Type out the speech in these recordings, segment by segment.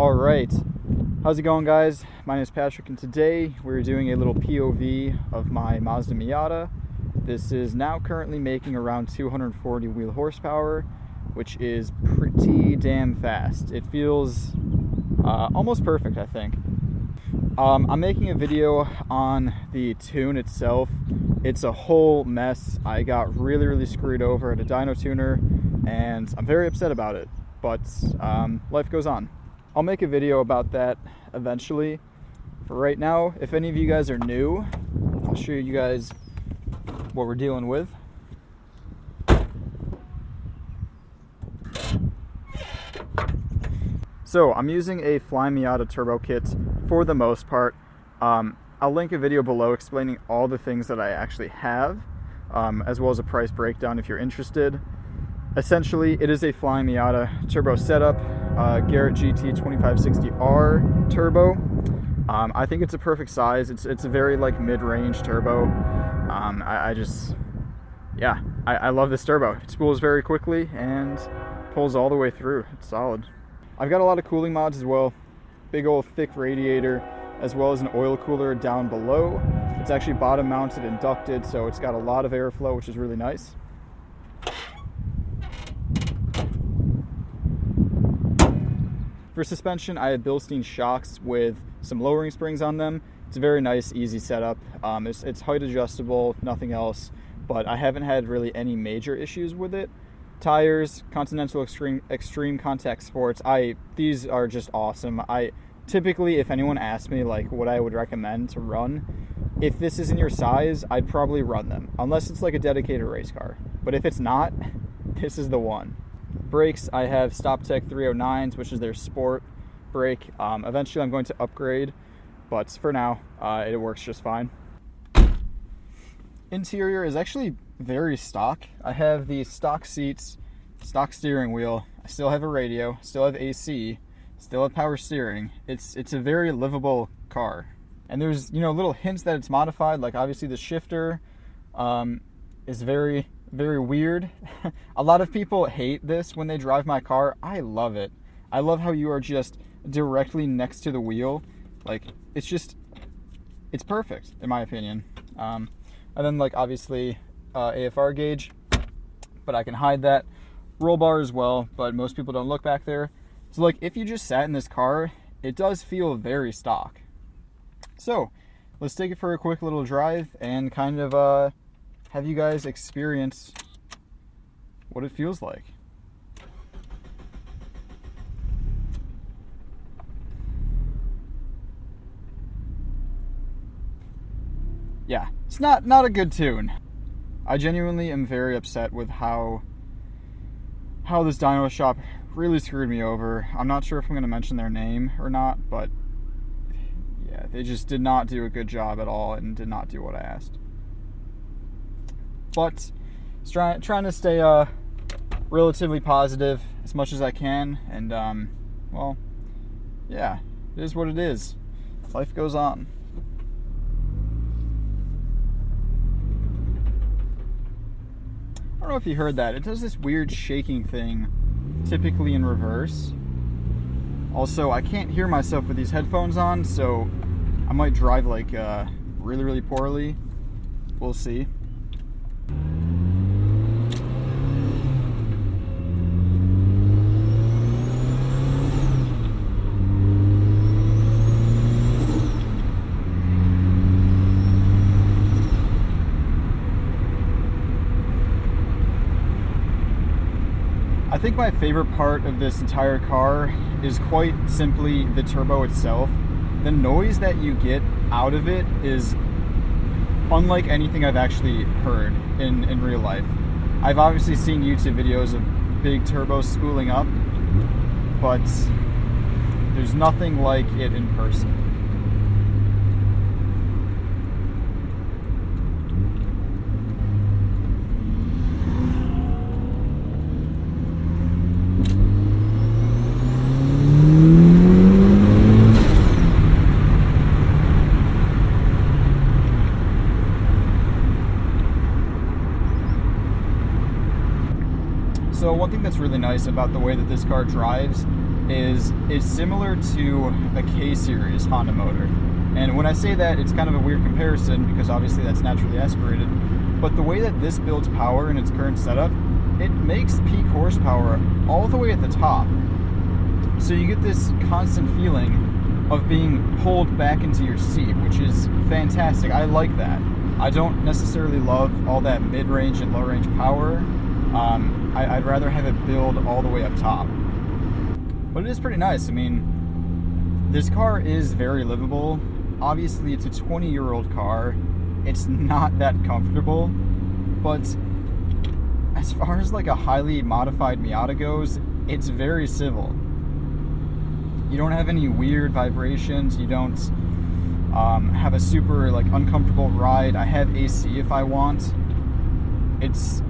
All right, how's it going, guys? My name is Patrick, and today we're doing a little POV of my Mazda Miata. This is now currently making around 240 wheel horsepower, which is pretty damn fast. It feels almost perfect, I think. I'm making a video on the tune itself. It's a whole mess. I got really screwed over at a dyno tuner, and I'm very upset about it, but life goes on. I'll make a video about that eventually. For right now, if any of you guys are new, I'll show you guys what we're dealing with. So I'm using a Flyin Miata Turbo Kit for the most part. I'll link a video below explaining all the things that I actually have, as well as a price breakdown if you're interested. Essentially, it is a Flyin Miata turbo setup, Garrett GT 2560R turbo. I think it's a perfect size. It's a very like mid-range turbo. I love this turbo. It spools very quickly and pulls all the way through. It's solid. I've got a lot of cooling mods as well. Big old thick radiator, as well as an oil cooler down below. It's actually bottom mounted and ducted, so it's got a lot of airflow, which is really nice. For suspension, I have Bilstein shocks with some lowering springs on them. It's a very nice, easy setup. It's height adjustable, nothing else, but I haven't had really any major issues with it. Tires, Continental Extremecontact Sports. These are just awesome. Typically, if anyone asks me like what I would recommend to run, if this isn't your size, I'd probably run them, unless it's like a dedicated race car. But if it's not, this is the one. Brakes, I have StopTech 309s, which is their sport brake. Eventually I'm going to upgrade, but for now, it works just fine. Interior is actually very stock. I have the stock seats, stock steering wheel. I still have a radio, still have AC, still have power steering. It's a very livable car. And there's, little hints that it's modified, like obviously the shifter is very weird. A lot of people hate this when they drive my car. I love it. I love how you are just directly next to the wheel. Like, it's perfect in my opinion. And then like obviously AFR gauge, but I can hide that. Roll bar as well, but most people don't look back there. So like if you just sat in this car, it does feel very stock. So let's take it for a quick little drive and kind of have you guys experience what it feels like. Yeah, it's not a good tune. I genuinely am very upset with how this dyno shop really screwed me over. I'm not sure if I'm going to mention their name or not, but yeah, they just did not do a good job at all and did not do what I asked. But trying to stay relatively positive as much as I can, and well, yeah, it is what it is. Life goes on. I don't know if you heard that. It does this weird shaking thing, typically in reverse. Also, I can't hear myself with these headphones on, so I might drive like really poorly. We'll see. I think my favorite part of this entire car is quite simply the turbo itself. The noise that you get out of it is unlike anything I've actually heard in real life. I've obviously seen YouTube videos of big turbos spooling up, but there's nothing like it in person. So one thing that's really nice about the way that this car drives is it's similar to a K-Series Honda motor. And when I say that, it's kind of a weird comparison because obviously that's naturally aspirated. But the way that this builds power in its current setup, it makes peak horsepower all the way at the top. So you get this constant feeling of being pulled back into your seat, which is fantastic. I like that. I don't necessarily love all that mid-range and low-range power. I'd rather have it build all the way up top. But it is pretty nice. I mean, this car is very livable. Obviously, it's a 20-year-old car. It's not that comfortable, but as far as like a highly modified Miata goes, it's very civil. You don't have any weird vibrations. You don't have a super like uncomfortable ride. I have AC if I want. It's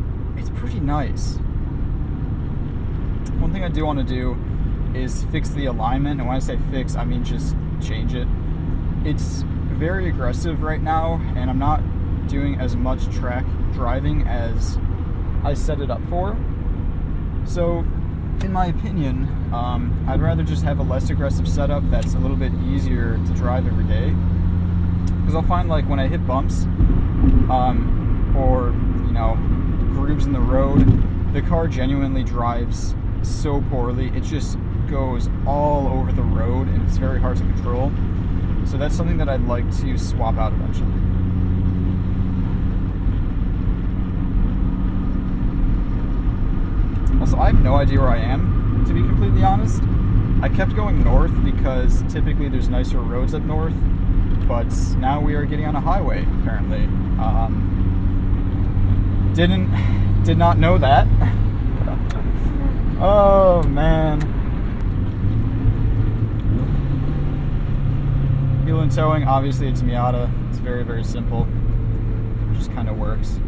pretty nice. One thing I do want to do is fix the alignment, and when I say fix, I mean just change it. It's very aggressive right now, and I'm not doing as much track driving as I set it up for. So, in my opinion, I'd rather just have a less aggressive setup that's a little bit easier to drive every day. Because I'll find like when I hit bumps, or you know, grooves in the road, the car genuinely drives so poorly. It just goes all over the road, and it's very hard to control. So that's something that I'd like to swap out eventually. Also, I have no idea where I am, to be completely honest. I kept going north because typically there's nicer roads up north, but now we are getting on a highway, apparently. Did not know that. Oh, man. Wheel and towing, obviously it's Miata. It's very, very simple. It just kind of works.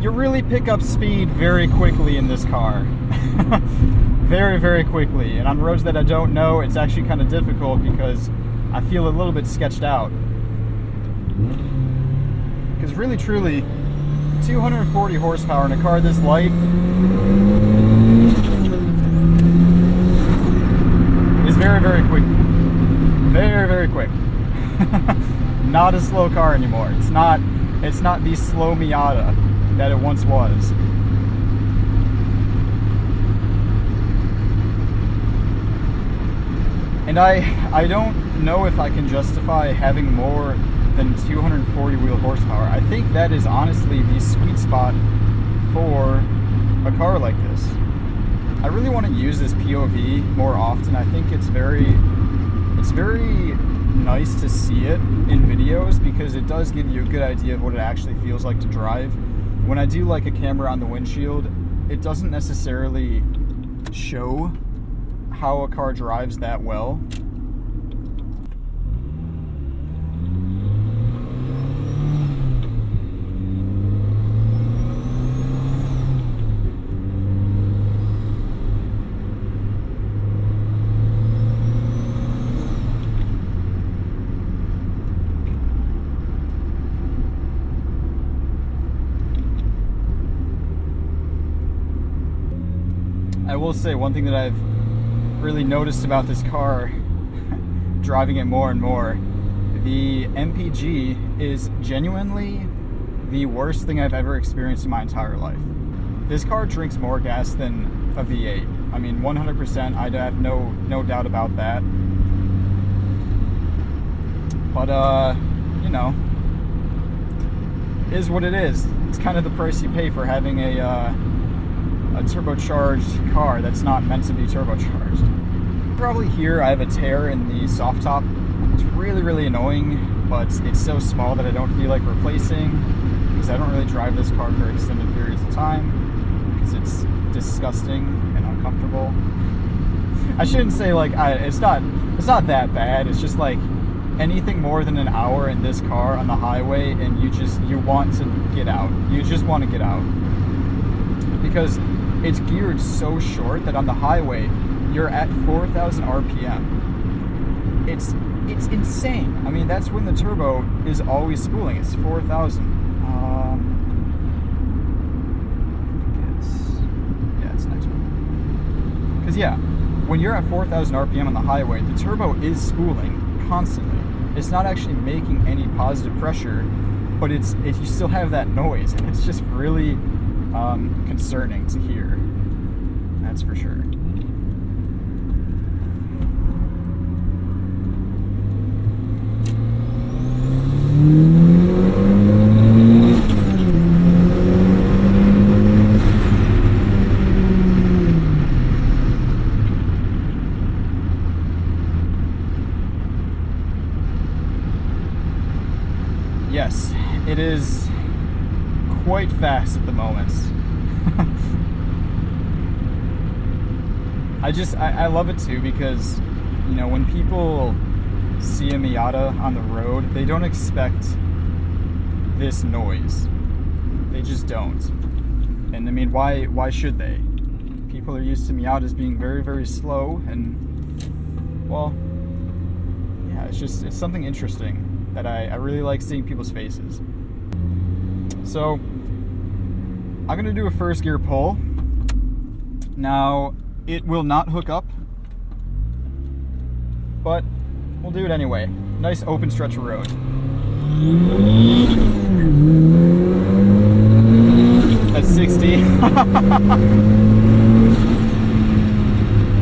You really pick up speed very quickly in this car. Very, very quickly. And on roads that I don't know, it's actually kind of difficult because I feel a little bit sketched out. Because really, truly, 240 horsepower in a car this light is very, very quick. Very, very quick. Not a slow car anymore. It's not the slow Miata that it once was. And I don't know if I can justify having more than 240 wheel horsepower. I think that is honestly the sweet spot for a car like this. I really want to use this POV more often. I think it's very nice to see it in videos because it does give you a good idea of what it actually feels like to drive. When I do like a camera on the windshield, it doesn't necessarily show how a car drives that well. I will say one thing that I've really noticed about this car, driving it more and more, the MPG is genuinely the worst thing I've ever experienced in my entire life. This car drinks more gas than a V8. I mean, 100%, I have no doubt about that. But, you know, it is what it is. It's kind of the price you pay for having a a turbocharged car that's not meant to be turbocharged. Probably here I have a tear in the soft top. It's really, really annoying, but it's so small that I don't feel like replacing, because I don't really drive this car for extended periods of time, because it's disgusting and uncomfortable. I shouldn't say like it's not that bad. It's just like anything more than an hour in this car on the highway, and you want to get out. You just want to get out, because it's geared so short that on the highway you're at 4,000 RPM. It's insane. I mean, that's when the turbo is always spooling. It's 4,000. It's next one. Because yeah, when you're at 4,000 RPM on the highway, the turbo is spooling constantly. It's not actually making any positive pressure, but you still have that noise, and it's just really concerning to hear. That's for sure. Yes, it is quite fast at the moment. I love it too, because, you know, when people see a Miata on the road, they don't expect this noise. They just don't. And I mean, why should they? People are used to Miatas being very, very slow, and, well, yeah, it's something interesting that I really like seeing people's faces. So I'm gonna do a first gear pull. Now, it will not hook up, but we'll do it anyway. Nice open stretch of road. At 60.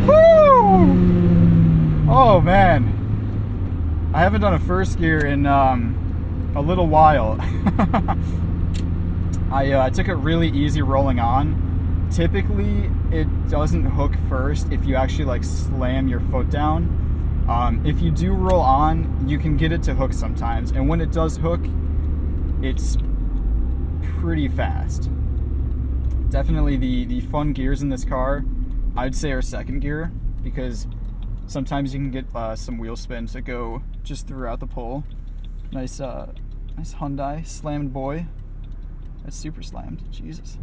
Woo! Oh man. I haven't done a first gear in a little while. I took it really easy rolling on. Typically, it doesn't hook first if you actually like slam your foot down. If you do roll on, you can get it to hook sometimes, and when it does hook, it's pretty fast. Definitely the fun gears in this car, I'd say, are second gear, because sometimes you can get some wheel spin to go just throughout the pull. Nice Hyundai slammed boy. That's super slammed. Jesus.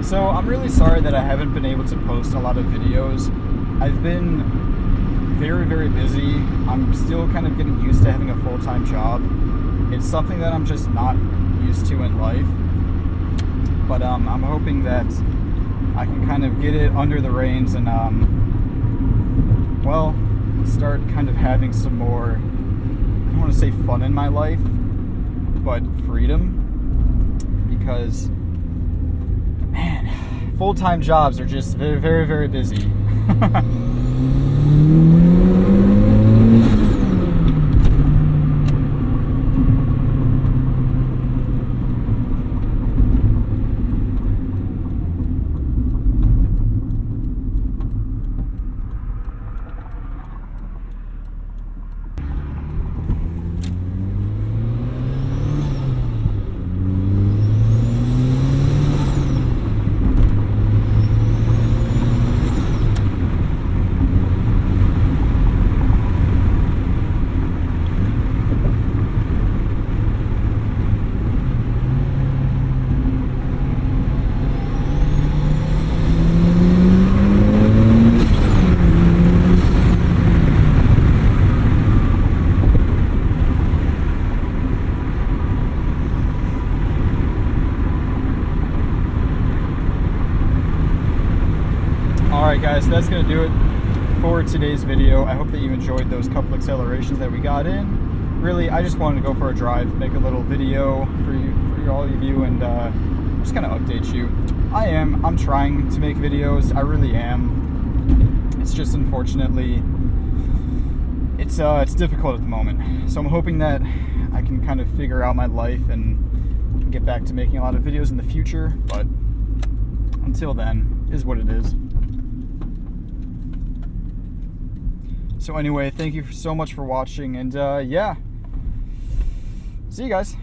So I'm really sorry that I haven't been able to post a lot of videos. I've been very, very busy. I'm still kind of getting used to having a full-time job. It's something that I'm just not used to in life. But I'm hoping that I can kind of get it under the reins and, well, start kind of having some more, I don't want to say fun in my life, but freedom. Because, man, full-time jobs are just very, very, very busy. Alright guys, so that's going to do it for today's video. I hope that you enjoyed those couple accelerations that we got in. Really, I just wanted to go for a drive, make a little video for through all of you and just kind of update you. I'm trying to make videos. I really am. It's just unfortunately, it's difficult at the moment. So I'm hoping that I can kind of figure out my life and get back to making a lot of videos in the future. But until then, is what it is. So anyway, thank you so much for watching, and yeah, see you guys.